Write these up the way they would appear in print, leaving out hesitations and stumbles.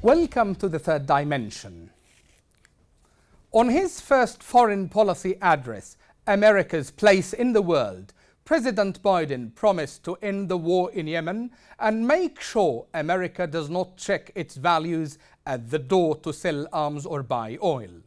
Welcome to the third dimension. On his first foreign policy address, America's place in the world, President Biden promised to end the war in Yemen and make sure America does not check its values at the door to sell arms or buy oil.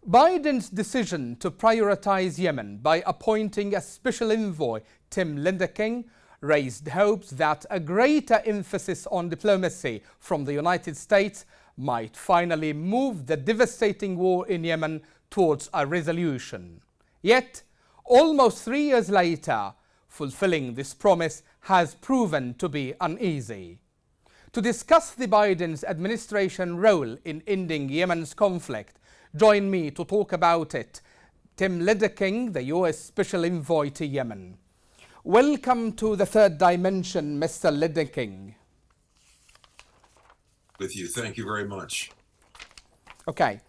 Biden's decision to prioritize Yemen by appointing a special envoy, Tim Lindnerking, raised hopes that a greater emphasis on diplomacy from the United States might finally move the devastating war in Yemen towards a resolution. Yet, almost 3 years later, fulfilling this promise has proven to be uneasy. To discuss the Biden's administration role in ending Yemen's conflict, join me to talk about it, Tim Lindnerking, the U.S. Special Envoy to Yemen. Welcome to the third dimension, Mr. Lindnerking. With you. Thank you very much. Okay.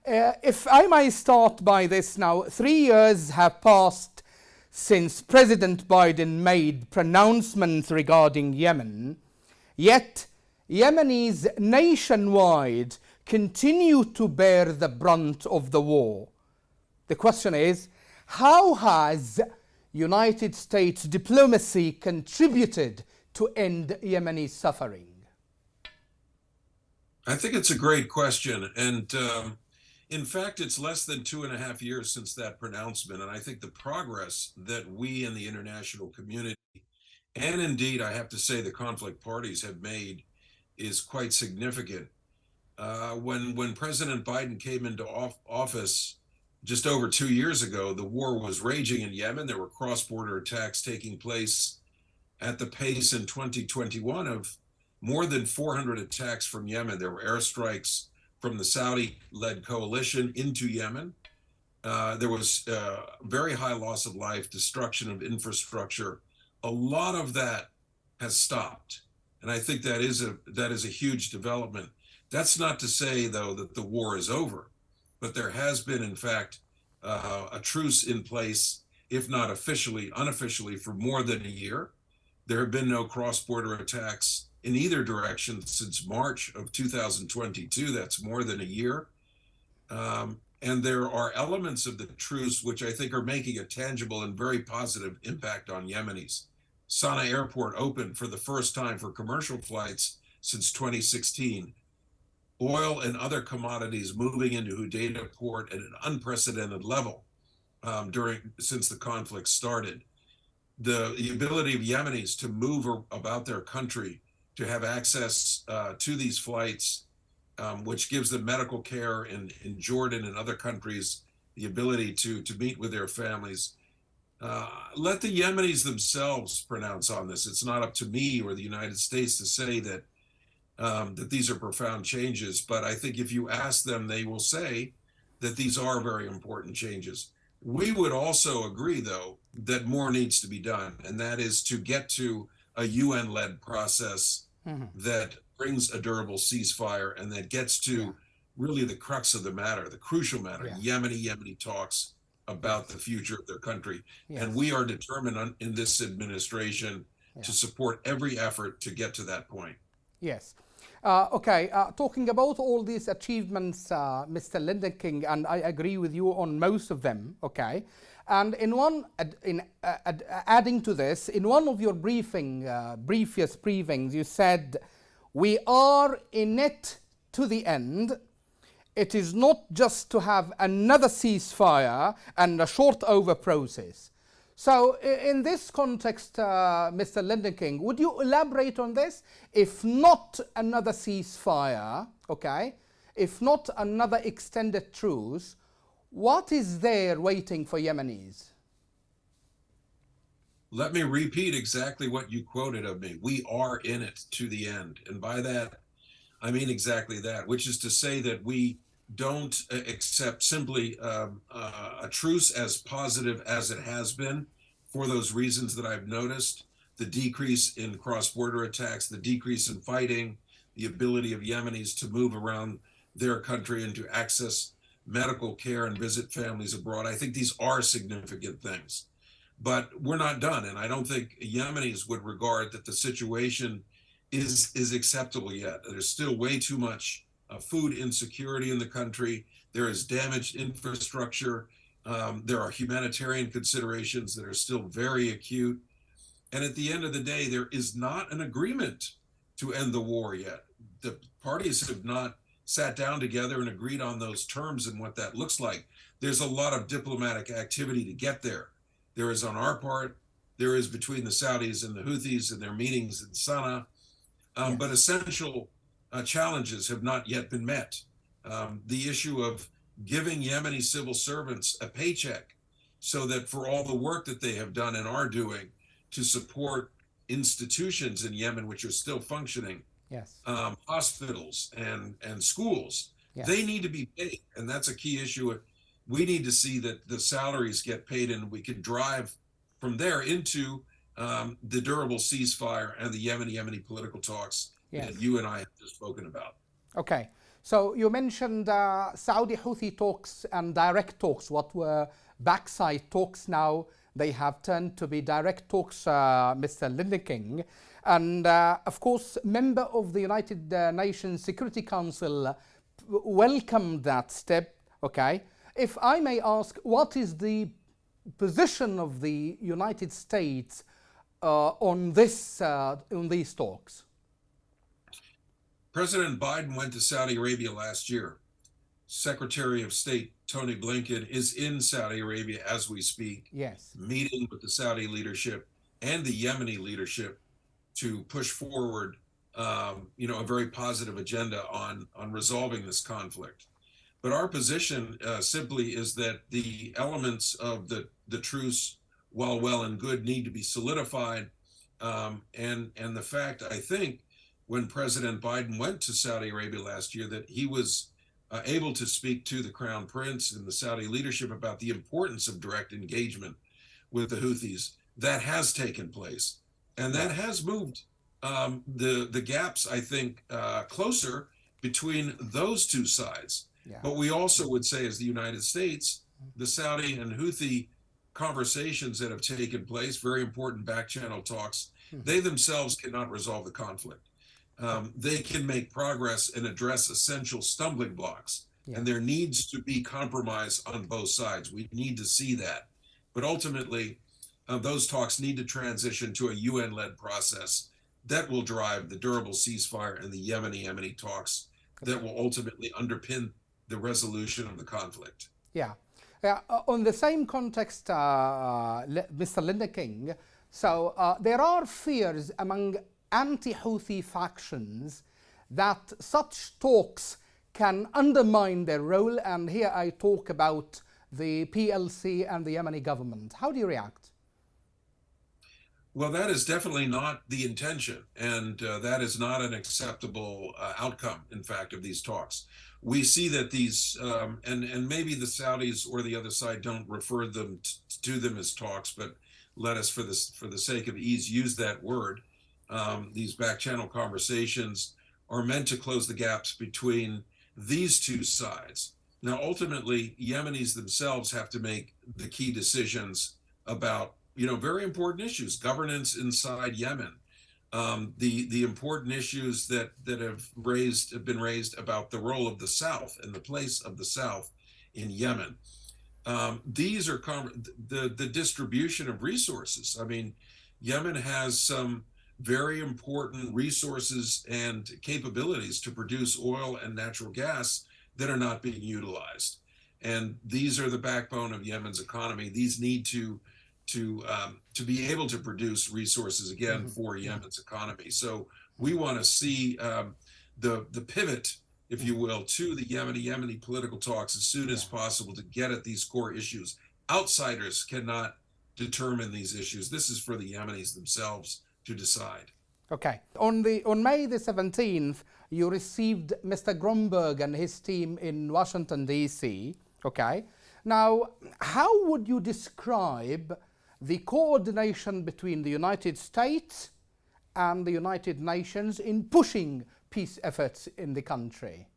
If I may start by this now, 3 years have passed since President Biden made pronouncements regarding Yemen, yet Yemenis nationwide continue to bear the brunt of the war. The question is, how has United States diplomacy contributed to end Yemeni suffering? I think it's a great question. And in fact, it's less than 2.5 years since that pronouncement. And I think the progress that we in the international community, and indeed, I have to say the conflict parties have made, is quite significant. When President Biden came into office just over 2 years ago, the war was raging in Yemen. There were cross-border attacks taking place at the pace in 2021 of more than 400 attacks from Yemen. There were airstrikes from the Saudi-led coalition into Yemen. There was very high loss of life, destruction of infrastructure. A lot of that has stopped. And I think that is a huge development. That's not to say, though, that the war is over. But there has been, in fact, a truce in place, if not officially, unofficially, for more than a year. There have been no cross-border attacks in either direction since March of 2022. That's more than a year. And there are elements of the truce which I think are making a tangible and very positive impact on Yemenis. Sana'a Airport opened for the first time for commercial flights since 2016. Oil and other commodities moving into Hodeidah port at an unprecedented level since the conflict started. The ability of Yemenis to move about their country, to have access to these flights, which gives them medical care in Jordan and other countries, the ability to meet with their families. Let the Yemenis themselves pronounce on this. It's not up to me or the United States to say that these are profound changes, but I think if you ask them, they will say that these are very important changes. We would also agree, though, that more needs to be done, and that is to get to a UN-led process that brings a durable ceasefire and that gets to really the crux of the matter, the crucial matter, Yemeni talks about the future of their country. And we are determined in this administration to support every effort to get to that point. Yes. Talking about all these achievements, Mr. Lindnerking, and I agree with you on most of them, And adding to this, in one of your previous briefings, you said, we are in it to the end. It is not just to have another ceasefire and a short over process. So in this context, Mr. Lindnerking, would you elaborate on this? If not another ceasefire, if not another extended truce, what is there waiting for Yemenis? Let me repeat exactly what you quoted of me. We are in it to the end. And by that, I mean exactly that, which is to say that we don't accept simply a truce as positive as it has been for those reasons that I've noticed, the decrease in cross-border attacks, the decrease in fighting, the ability of Yemenis to move around their country and to access medical care and visit families abroad. I think these are significant things, but we're not done. And I don't think Yemenis would regard that the situation is acceptable yet. There's still way too much food insecurity in the country. There is damaged infrastructure. There are humanitarian considerations that are still very acute. And at the end of the day, there is not an agreement to end the war yet. The parties have not sat down together and agreed on those terms and what that looks like. There's a lot of diplomatic activity to get there. There is on our part, there is between the Saudis and the Houthis and their meetings in Sana'a. But essential challenges have not yet been met. The issue of giving Yemeni civil servants a paycheck so that for all the work that they have done and are doing to support institutions in Yemen, which are still functioning, hospitals and schools, they need to be paid. And that's a key issue. We need to see that the salaries get paid, and we can drive from there into the durable ceasefire and the Yemeni political talks that you and I have just spoken about. Okay. So you mentioned Saudi-Houthi talks and direct talks. What were backside talks now? They have turned to be direct talks, Mr. Lindnerking. And of course, member of the United Nations Security Council welcomed that step. Okay. If I may ask, what is the position of the United States on these talks? President Biden went to Saudi Arabia last year. Secretary of State Tony Blinken is in Saudi Arabia as we speak, meeting with the Saudi leadership and the Yemeni leadership to push forward, a very positive agenda on resolving this conflict. But our position simply is that the elements of the truce, while well and good, need to be solidified. And the fact, I think, when President Biden went to Saudi Arabia last year, that he was able to speak to the Crown Prince and the Saudi leadership about the importance of direct engagement with the Houthis. That has taken place. And that has moved the gaps, I think, closer between those two sides. But we also would say, as the United States, the Saudi and Houthi conversations that have taken place, very important back channel talks, they themselves cannot resolve the conflict. They can make progress and address essential stumbling blocks. And there needs to be compromise on both sides. We need to see that. But ultimately, those talks need to transition to a UN-led process that will drive the durable ceasefire and the Yemeni talks that will ultimately underpin the resolution of the conflict. On the same context, Mr. Lindnerking, so there are fears among anti-Houthi factions that such talks can undermine their role, and here I talk about the PLC and the Yemeni government. How do you react? Well, that is definitely not the intention, and that is not an acceptable outcome, in fact, of these talks. We see that these, and maybe the Saudis or the other side don't refer them to them as talks, but let us, for the sake of ease, use that word. These back channel conversations are meant to close the gaps between these two sides. Now, ultimately, Yemenis themselves have to make the key decisions about, very important issues, governance inside Yemen, the important issues that have been raised about the role of the South and the place of the South in Yemen. These are the distribution of resources. I mean, Yemen has some very important resources and capabilities to produce oil and natural gas that are not being utilized. And these are the backbone of Yemen's economy. These need to be able to produce resources again for Yemen's economy. So we want to see the pivot, if you will, to the Yemeni political talks as soon as possible to get at these core issues. Outsiders cannot determine these issues. This is for the Yemenis themselves to decide. Okay. On May the 17th, you received Mr. Gromberg and his team in Washington, D.C. Okay. Now, how would you describe the coordination between the United States and the United Nations in pushing peace efforts in the country?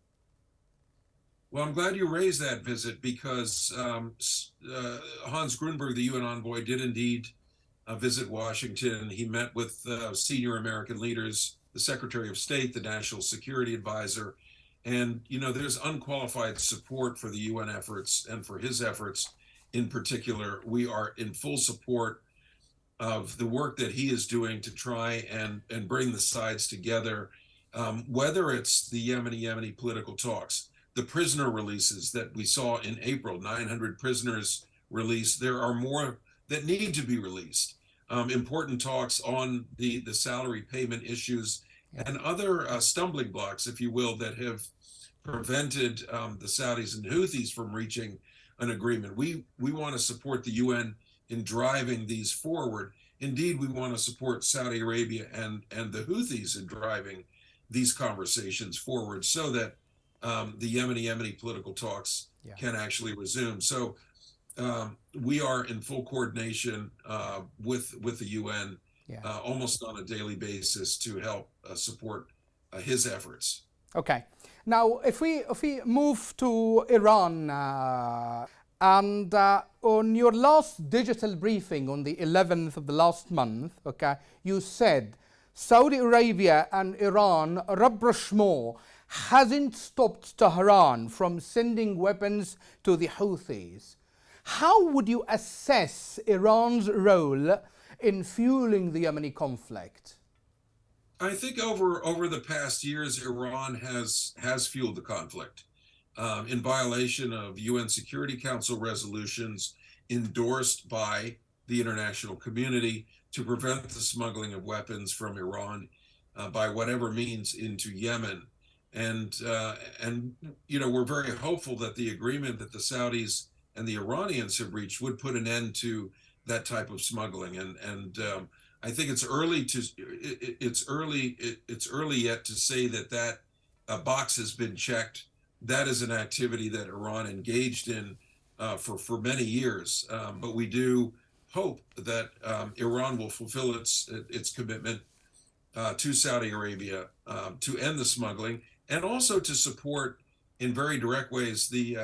Well, I'm glad you raised that visit because Hans Grunberg, the UN envoy, did indeed visit Washington. He met with senior American leaders the Secretary of State, the National Security Advisor. And, there's unqualified support for the UN efforts and for his efforts in particular. We are in full support of the work that he is doing to try and bring the sides together, whether it's the Yemeni political talks, the prisoner releases that we saw in April, 900 prisoners released. There are more that need to be released. Important talks on the salary payment issues and other stumbling blocks, if you will, that have prevented the Saudis and Houthis from reaching an agreement. We want to support the UN in driving these forward. Indeed, we want to support Saudi Arabia and the Houthis in driving these conversations forward so that the Yemeni political talks can actually resume. So we are in full coordination with the UN almost on a daily basis to help support his efforts. Okay. Now, if we move to Iran, and on your last digital briefing on the 11th of the last month, okay, you said Saudi Arabia and Iran rapprochement hasn't stopped Tehran from sending weapons to the Houthis. How would you assess Iran's role in fueling the Yemeni conflict? I think over the past years, Iran has fueled the conflict in violation of UN Security Council resolutions endorsed by the international community to prevent the smuggling of weapons from Iran by whatever means into Yemen. And we're very hopeful that the agreement that the Saudis and the Iranians have reached would put an end to that type of smuggling. And I think it's early yet to say that box has been checked. That is an activity that Iran engaged in for many years. But we do hope that Iran will fulfill its commitment to Saudi Arabia to end the smuggling and also to support in very direct ways the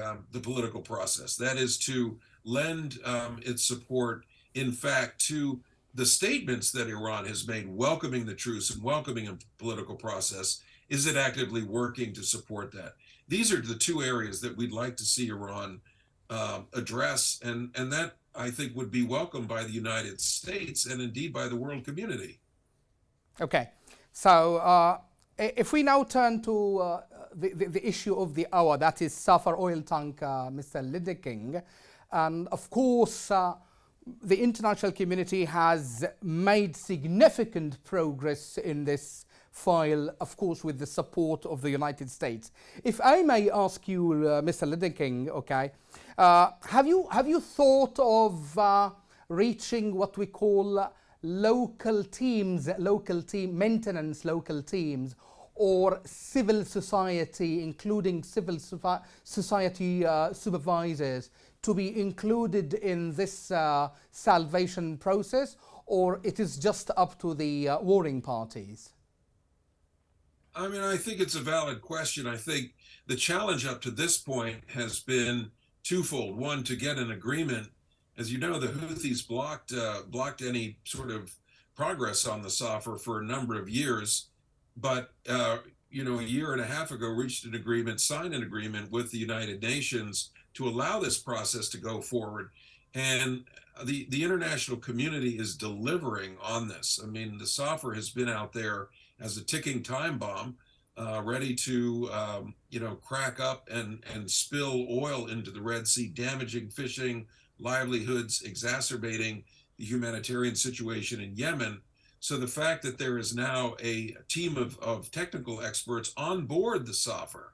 political process. That is to lend its support, in fact, to the statements that Iran has made welcoming the truce and welcoming a political process. Is it actively working to support that? These are the two areas that we'd like to see Iran address, and that I think would be welcomed by the United States and indeed by the world community. Okay, so if we now turn to the issue of the hour, that is Safar oil tanker, Mr. Lindrking, and of course the international community has made significant progress in this file, of course, with the support of the United States. If I may ask you, Mr. Lindrking, okay, have you thought of reaching what we call local teams, maintenance local teams, or civil society, including civil society supervisors, to be included in this salvation process, or it is just up to the warring parties? I mean, I think it's a valid question. I think the challenge up to this point has been twofold. One, to get an agreement. As you know, the Houthis blocked any sort of progress on the Safar for a number of years, but a year and a half ago reached an agreement, signed an agreement with the United Nations to allow this process to go forward. And the international community is delivering on this. I mean, the Safar has been out there as a ticking time bomb, ready to crack up and spill oil into the Red Sea, damaging fishing, livelihoods, exacerbating the humanitarian situation in Yemen. So the fact that there is now a team of technical experts on board the Safar,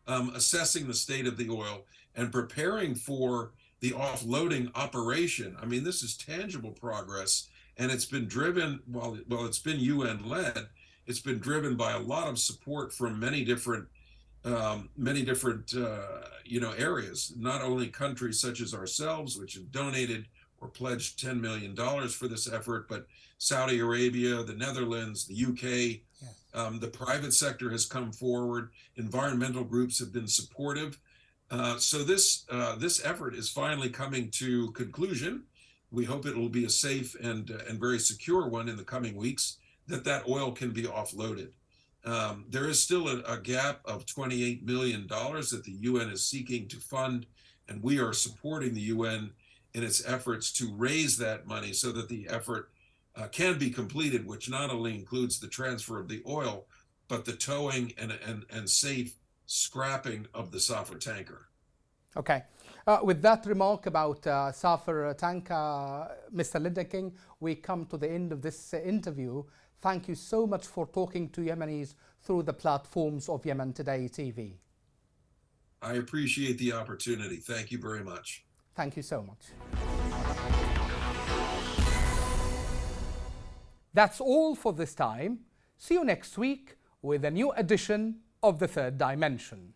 assessing the state of the oil and preparing for the offloading operation. I mean, this is tangible progress, and it's been driven, while it's been UN led, it's been driven by a lot of support from many different areas, not only countries such as ourselves, which have donated or pledged $10 million for this effort, but Saudi Arabia, the Netherlands, the UK, the private sector has come forward. Environmental groups have been supportive. So this effort is finally coming to conclusion. We hope it will be a safe and very secure one in the coming weeks. that oil can be offloaded. There is still a gap of $28 million that the UN is seeking to fund, and we are supporting the UN in its efforts to raise that money so that the effort can be completed, which not only includes the transfer of the oil, but the towing and safe scrapping of the Safar tanker. Okay. With that remark about Safar tanker, Mr. Lindking, we come to the end of this interview. Thank you so much for talking to Yemenis through the platforms of Yemen Today TV. I appreciate the opportunity. Thank you very much. Thank you so much. That's all for this time. See you next week with a new edition of The Third Dimension.